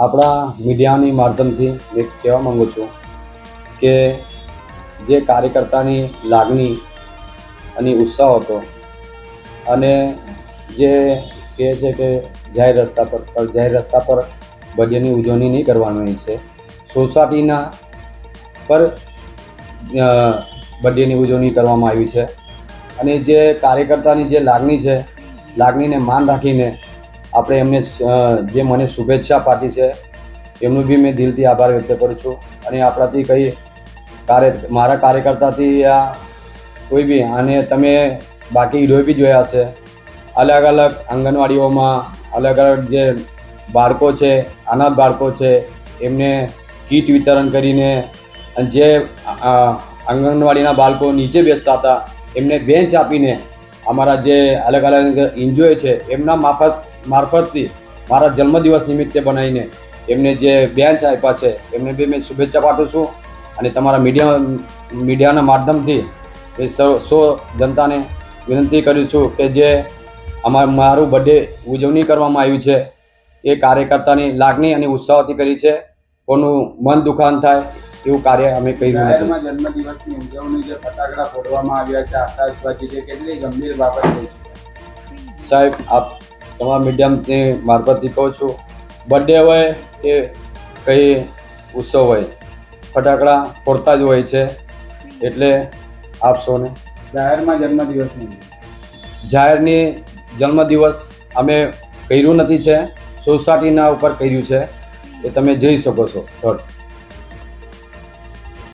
આપણા મીડિયાની માધ્યમથી એક કહેવા માગું છું કે જે કાર્યકર્તાની લાગણી અને ઉત્સાહ હતો અને જે કહે છે કે જાહેર રસ્તા પર બર્થડેની ઉજવણી નહીં કરવાની છે, સોસાયટીના પર બર્થડેની ઉજવણી કરવામાં આવી છે. અને જે કાર્યકર્તાની જે લાગણી છે, લાગણીને માન રાખીને આપણે એમને જે મને શુભેચ્છા પાઠવી છે એમનું બી મેં દિલથી આભાર વ્યક્ત કરું છું. અને આપણાથી કંઈ મારા કાર્યકર્તાથી આ કોઈ બી, અને તમે બાકી વિડીયો બી જોયા હશે, અલગ અલગ આંગણવાડીઓમાં અલગ અલગ જે બાળકો છે, અનાથ બાળકો છે, એમને કીટ વિતરણ કરીને, અને જે આંગણવાડીના બાળકો નીચે બેસતા હતા એમને બેન્ચ આપીને અમારા જે અલગ અલગ એનજીઓ છે એમના મારફતથી મારા જન્મદિવસ નિમિત્તે બનાવીને એમને જે બેન્ચ આપ્યા છે એમને બી મેં શુભેચ્છા પાઠવું છું. અને તમારા મીડિયાના માધ્યમથી એ સૌ જનતાને વિનંતી કરું છું કે જે મારું બર્થડે ઉજવણી કરવામાં આવી છે એ કાર્યકર્તાની લાગણી અને ઉત્સાહથી કરી છે. કોનું મન દુખાન થાય એવું કાર્ય અમે કર્યું નથી. જન્મદિવસની ઉજવણી જે ફટાકડા ફોડવામાં આવ્યા છે, આતશબાજી છે, કેટલી ગંભીર બાબત થઈ છે. સાહેબ, આપ તમારા મીડિયાની મારફતથી કહું છું, બર્થડે હોય કે કંઈ ઉત્સવ હોય, ફટાકડા ફોડતા જ હોય છે. એટલે આપ સૌને જાહેરમાં જન્મદિવસની જાહેરની જન્મદિવસ અમે કર્યું નથી છે, સોસાયટીના ઉપર કર્યું છે. એ તમે જોઈ શકો છો.